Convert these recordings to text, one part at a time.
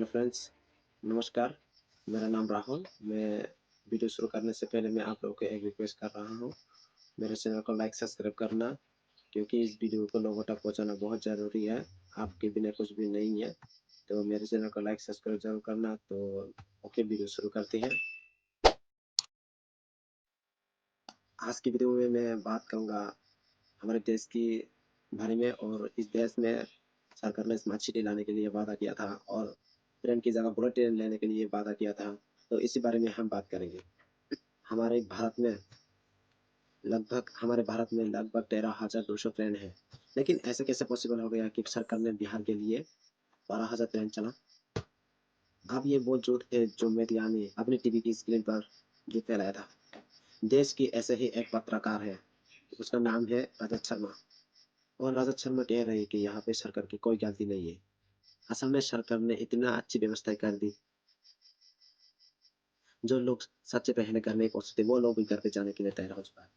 Hello friends, नमस्कार। मेरा नाम राहुल। मैं वीडियो शुरू करने से पहले मैं आप लोगों को एक रिक्वेस्ट कर रहा हूँ, मेरे चैनल को लाइक सब्सक्राइब करना, क्योंकि इस वीडियो को लोगों तक पहुँचाना बहुत ज़रूरी है। आपके बिना कुछ भी नहीं है, तो मेरे चैनल को लाइक सब्सक्राइब जरूर करना। तो ओके, वीडियो शुरू करते हैं। आज की वीडियो में मैं बात करूँगा हमारे देश की बारे में, और इस देश में सरकार ने स्मार्ट सिटी लाने के लिए वादा किया था और ट्रेन की जगह बुलेट ट्रेन लेने के लिए वादा किया था। तो इसी बारे में हम बात करेंगे। हमारे भारत में लगभग 13,200 ट्रेन है, लेकिन ऐसे कैसे पॉसिबल हो गया कि सरकार ने बिहार के लिए 12,000 ट्रेन चला। अब ये वो झूठ है जो मीडिया ने अपनी टीवी की स्क्रीन पर झूठ फैलाया था। देश की ऐसे ही एक पत्रकार है, उसका नाम है रजत शर्मा, और रजत शर्मा कह रहे हैं कि यहाँ पे सरकार की कोई गलती नहीं है। असल में सरकार ने इतना अच्छी व्यवस्था कर दी, जो लोग सच से पहले घर नहीं पहुंचते वो लोग भी घर पे जाने के लिए तैयार हो चुका है,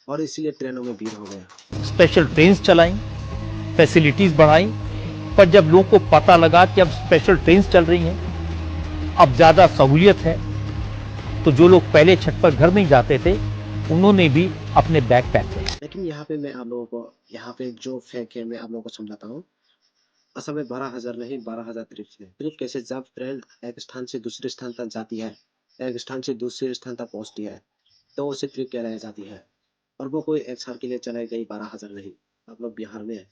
और इसीलिए ट्रेनों में भीड़ हो गया। स्पेशल ट्रेन चलाई, फैसिलिटीज बढ़ाई, पर जब लोगों को पता लगा कि अब स्पेशल ट्रेन चल रही हैं, अब ज्यादा सहूलियत है, तो जो लोग पहले छत पर घर नहीं जाते थे उन्होंने भी अपने बैग पैक किए। लेकिन यहाँ पे मैं आप लोगों को, यहाँ पे जो फेक है मैं आप लोगों को समझाता हूँ। असल में 12,000 नहीं, 12,000 ट्रिप है। ट्रिप कैसे? जब ट्रेन एक स्थान से दूसरे स्थान तक जाती है, एक स्थान से दूसरे स्थान तक पहुंचती है, तो उसे ट्रिप कहलाई जाती है। और वो कोई एक साल के लिए चलाई गई 12,000 नहीं। आप लोग बिहार में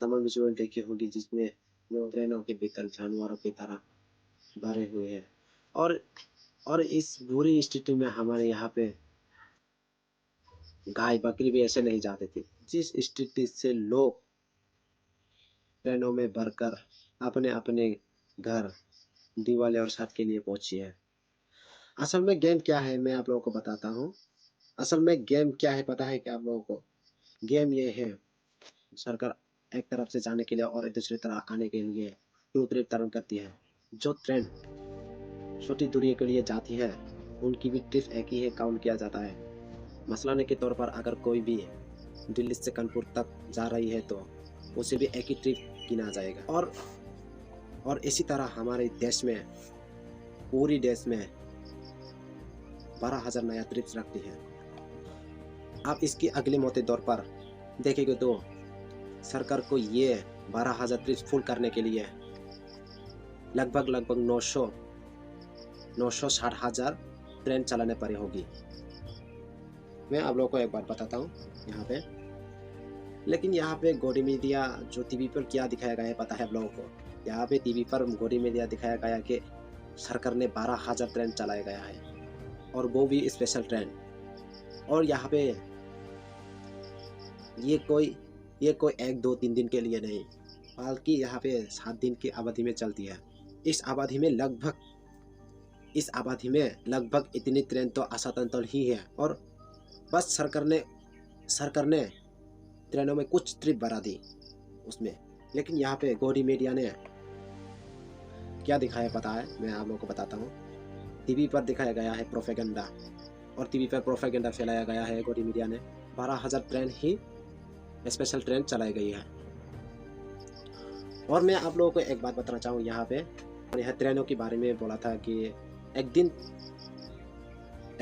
तमाम विजुअल देखी होगी जिसमें वो ट्रेनों के भीतर जानवरों की तरह भरे हुए हैं। और और इस बुरी स्थिति में हमारे यहाँ पे गाय बकरी भी ऐसे नहीं जाते थे, जिस स्थिति से लोग ट्रेनों में भरकर अपने अपने घर दिवाली और छठ के लिए पहुंची है। असल में गेम क्या है मैं आप लोगों को बताता हूँ। असल में गेम क्या है पता है क्या आप लोगों को? गेम ये है, सरकार एक तरफ से जाने के लिए और एक दूसरी तरफ आने के लिए क्यों वितरण करती है। जो ट्रेन छोटी दूरी के लिए जाती है उनकी भी ट्रिप एक ही है, काउंट किया जाता है। मसलाने के तौर पर अगर कोई भी दिल्ली से कानपुर तक जा रही है तो उसे भी एक ही ट्रिप गिना जाएगा। और इसी तरह हमारे देश में, पूरी देश में 12,000 नया ट्रिप्स रखती है। आप इसकी अगले मोटे दौर पर देखेंगे तो सरकार को ये 12,000 ट्रिप्स फुल करने के लिए लगभग 960,000 ट्रेन चलाने पड़ी होगी। मैं आप लोगों को एक बात बताता हूँ यहाँ पे। लेकिन यहाँ पे गौरी मीडिया जो टीवी पर क्या दिखाया गया है पता है आप लोगों को? यहाँ पे टीवी पर गौरी मीडिया दिखाया गया कि सरकार ने 12,000 ट्रेन चलाया गया है, और वो भी स्पेशल ट्रेन। और यहाँ पे ये कोई 1, 2, 3 दिन के लिए नहीं, बल्कि यहाँ पे 7 दिन की अवधि में चलती है। इस अवधि में लगभग इतनी ट्रेन तो असंतुलन ही है। और बस सरकार ने ट्रेनों में कुछ ट्रिप बढ़ा दी उसमें। लेकिन यहाँ पे गौरी मीडिया ने क्या दिखाया पता है? मैं आप लोगों को बताता हूँ। टीवी पर दिखाया गया है प्रोपेगेंडा, और टीवी पर प्रोपेगेंडा फैलाया गया है गौरी मीडिया ने। 12,000 ट्रेन ही स्पेशल ट्रेन चलाई गई है। और मैं आप लोगों को एक बात बताना चाहूँ यहाँ पे। यह ट्रेनों के बारे में बोला था कि एक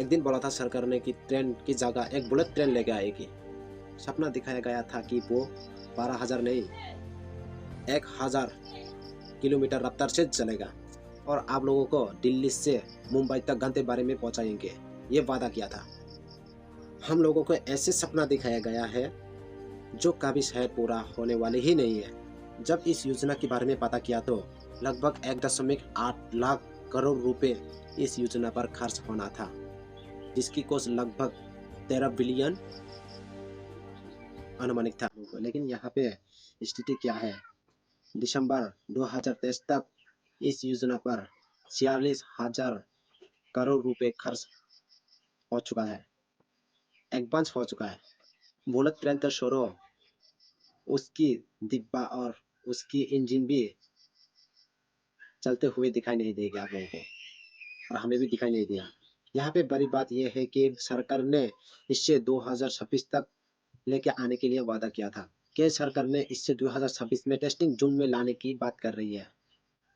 दिन बोला था सरकार ने कि ट्रेन की जगह एक बुलेट ट्रेन लेके आएगी। सपना दिखाया गया था कि वो 12,000 नहीं, 1,000 किलोमीटर रफ्तार से चलेगा, और आप लोगों को दिल्ली से मुंबई तक घंटे बारे में पहुंचाएंगे, ये वादा किया था। हम लोगों को ऐसे सपना दिखाया गया है जो कभी शायद पूरा होने वाले ही नहीं है। जब इस योजना के बारे में पता किया तो लगभग 1.8 लाख करोड़ रुपए इस योजना पर खर्च होना था, जिसकी कॉस्ट लगभग 13 बिलियन अनुमानित था। लेकिन यहाँ पे स्थिति क्या है? दिसंबर 2023 तक इस योजना पर 46,000 करोड़ रुपए खर्च हो चुका है, एडवांस हो चुका है। बुलेट ट्रेन तो छोड़ो, उसकी डिब्बा और उसकी इंजन भी चलते हुए दिखाई नहीं देगा आप लोगों को, और हमें भी दिखाई नहीं दिया। यहाँ पे बड़ी बात यह है कि सरकार ने इससे 2026 तक लेके आने के लिए वादा किया था कि सरकार ने इससे 2026 में टेस्टिंग जून में लाने की बात कर रही है।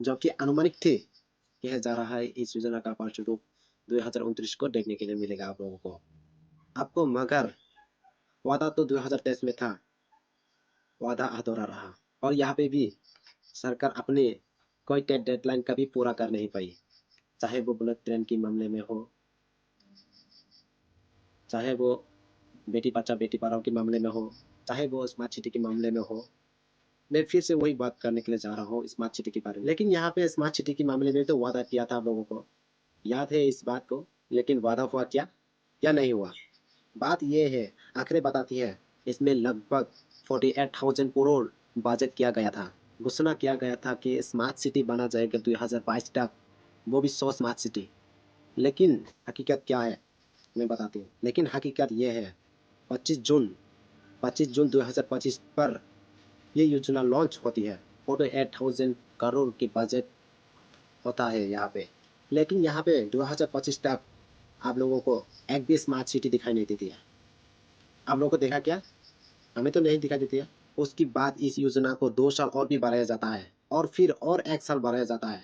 जबकि अनुमानित थे। यह जा रहा है इस योजना का फलस्वरूप 2029 को देखने के लिए मिलेगा आप लोगों को। आपको मगर वादा तो 2023 में था, वादा अधूरा रहा। और यहाँ पे भी सरकार अपने कोई डेडलाइन कभी पूरा कर नहीं पाई, चाहे वो बुलेट ट्रेन के मामले में हो, चाहे वो बेटी बचाओ बेटी पढ़ाओ के मामले में हो, चाहे वो स्मार्ट सिटी के मामले में हो। मैं फिर से वही बात करने के लिए जा रहा हूँ स्मार्ट सिटी के बारे में। लेकिन यहाँ पे स्मार्ट सिटी के मामले में तो वादा किया था आप लोगों को, याद है इस बात को। लेकिन वादा हुआ क्या या नहीं हुआ? बात ये है, आंकड़े बताती है, इसमें लगभग 48,000 करोड़ बजट किया गया था। घोषणा किया गया था कि स्मार्ट सिटी बना जाएगा 2022 तक, वो भी 100 स्मार्ट सिटी। लेकिन हकीकत क्या है मैं बताती हूँ। लेकिन हकीकत ये है 25 जून 2025 पर ये योजना लॉन्च होती है। 48,000 करोड़ की बजट होता है यहाँ पे। लेकिन यहाँ पे 2025 तक आप लोगों को एक भी स्मार्ट सिटी दिखाई नहीं देती है। आप लोगों को देखा क्या? हमें तो नहीं दिखाई देती है। उसके बाद इस योजना को 2 साल और भी बढ़ाया जाता है और फिर और 1 साल बढ़ाया जाता है।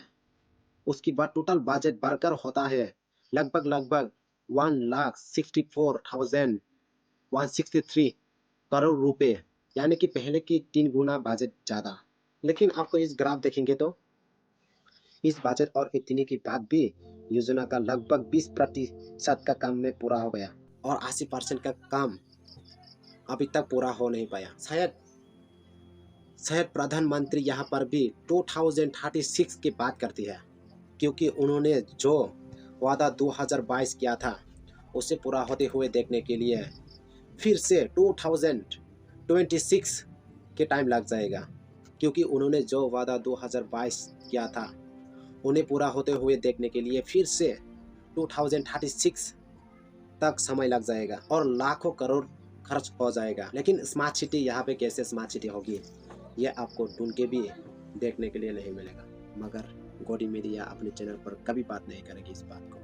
उसके बाद टोटल बजट बढ़कर होता है लगभग 1,64,163 करोड़ रुपए, यानी कि पहले की 3 गुना बजट ज्यादा। लेकिन आपको इस ग्राफ देखेंगे तो इस बजट और इतने के बाद भी योजना का लगभग 20% का काम में पूरा हो गया और 80% का काम अभी तक पूरा हो नहीं पाया। शायद प्रधानमंत्री यहाँ पर भी 2036 की बात करती है, क्योंकि उन्होंने जो वादा 2022 किया था उसे पूरा होते हुए देखने के लिए फिर से 2026 के टाइम लग जाएगा। क्योंकि उन्होंने जो वादा 2022 किया था उन्हें पूरा होते हुए देखने के लिए फिर से 2036 तक समय लग जाएगा और लाखों करोड़ खर्च हो जाएगा। लेकिन स्मार्ट सिटी यहाँ पे कैसे स्मार्ट सिटी होगी ये आपको ढूंढ के भी देखने के लिए नहीं मिलेगा। मगर गौरी मीडिया अपने चैनल पर कभी बात नहीं करेगी इस बात को।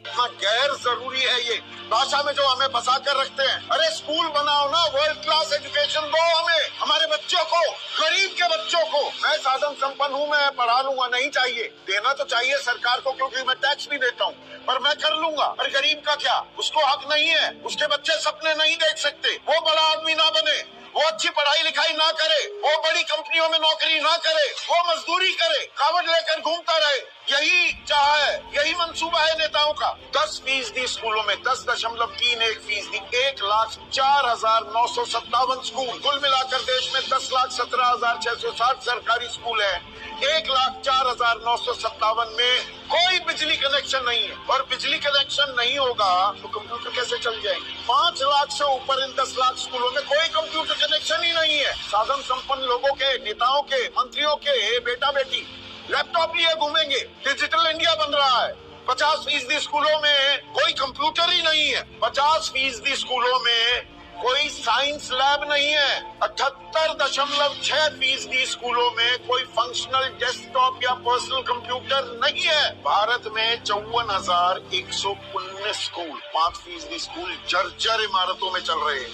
इतना गैर जरूरी है ये भाषा में जो हमें फंसा कर रखते हैं। अरे स्कूल बनाओ ना, वर्ल्ड क्लास एजुकेशन दो हमें, हमारे बच्चों को, गरीब के बच्चों को। मैं साधन संपन्न हूँ, मैं पढ़ा लूंगा, नहीं चाहिए देना तो चाहिए सरकार को, क्योंकि मैं टैक्स भी देता हूँ, पर मैं कर लूंगा। अरे गरीब का क्या, उसको हक नहीं है, उसके बच्चे सपने नहीं देख सकते, वो बड़ा आदमी ना बने, वो अच्छी पढ़ाई लिखाई ना करे, वो बड़ी कंपनियों में नौकरी ना करे, वो मजदूरी करे, कावड़ लेकर घूमता रहे। यही चाह है, यही मंसूबा है नेताओं का। 10% स्कूलों में 10.31%, 1,04,957 स्कूल। कुल मिलाकर देश में 10,17,660 सरकारी स्कूल है। 1,04,957 में कोई बिजली कनेक्शन नहीं है, और बिजली कनेक्शन नहीं होगा तो कंप्यूटर कैसे चल जाएंगे? 5 लाख से ऊपर इन 10 लाख स्कूलों में कोई कंप्यूटर कनेक्शन ही नहीं है। साधन संपन्न लोगों के, नेताओं के, मंत्रियों के बेटा बेटी लैपटॉप लिए घूमेंगे। डिजिटल इंडिया बन रहा है। 50% स्कूलों में कोई कंप्यूटर ही नहीं है। 50% स्कूलों में कोई साइंस लैब नहीं है। 78.6% स्कूलों में कोई फंक्शनल डेस्कटॉप या पर्सनल कंप्यूटर नहीं है। भारत में 54,119 स्कूल, 5% स्कूल जर्जर इमारतों में चल रहे हैं।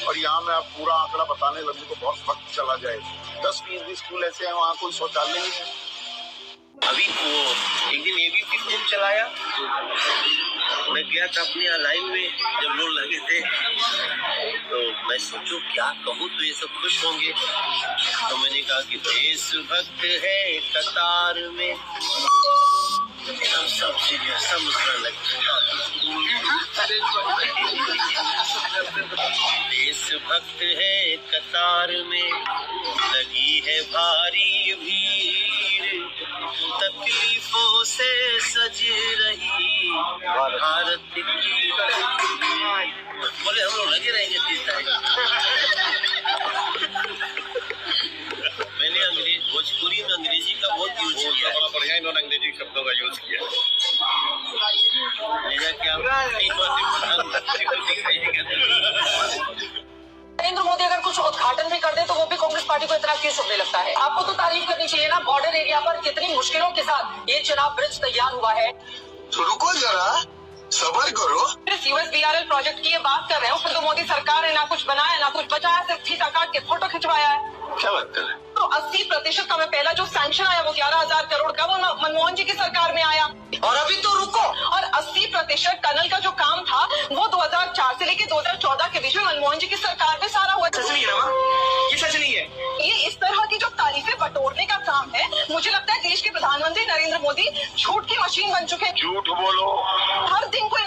और यहाँ मैं आप पूरा आंकड़ा बताने लगूं तो बहुत वक्त चला जाए। 10% स्कूल ऐसे हैं वहाँ कोई शौचालय नहीं है। अभी वो एक दिन एबीपी खूब चलाया, मैं गया था अपनी लाइन में जब लोग लगे थे, तो मैं सोचूं क्या कहूँ तो ये सब खुश होंगे, तो मैंने कहा कि देशभक्त है कतार में, सब चीजें समझने लगते। देशभक्त है कतार में, लगी है भारी भीड़, तकलीफों से सज रही भारत की। बोले हम लोग लगे रहेंगे 30 तारीख। मैंने भोजपुरी में अंग्रेजी का बहुत यूज किया, बड़ा बढ़िया इन्होंने अंग्रेजी शब्दों का यूज किया। नरेंद्र मोदी अगर कुछ उद्घाटन भी कर दे तो वो भी कांग्रेस पार्टी को इतना क्यों शुभने लगता है? आपको तो तारीफ करनी चाहिए ना। बॉर्डर एरिया पर कितनी मुश्किलों के साथ ये चुनाव ब्रिज तैयार हुआ है। तो रुको जरा, सबर करो। सिर्फ USBRL प्रोजेक्ट की ये बात कर रहे हो, फिर तो मोदी सरकार ने ना कुछ बनाया ना कुछ बचाया, सिर्फ फीता काट के फोटो खिंचवाया है। क्या बात कर रहे हैं? तो 80% का मैं पहला जो सैंक्शन आया वो 11,000 करोड़ का, वो मनमोहन जी की सरकार में आया। और अभी तो रुको, और 80% टनल का जो काम था वो 2004 से लेकर 2014 के बीच में मनमोहन जी की सरकार में सारा हुआ। सच नहीं है ना, ये सच नहीं है। ये इस तरह की जो तारीफें बटोरने का काम है, मुझे लगता है देश के प्रधानमंत्री नरेंद्र मोदी झूठ की मशीन बन चुके हैं। झूठ बोलो। हर दिन कोई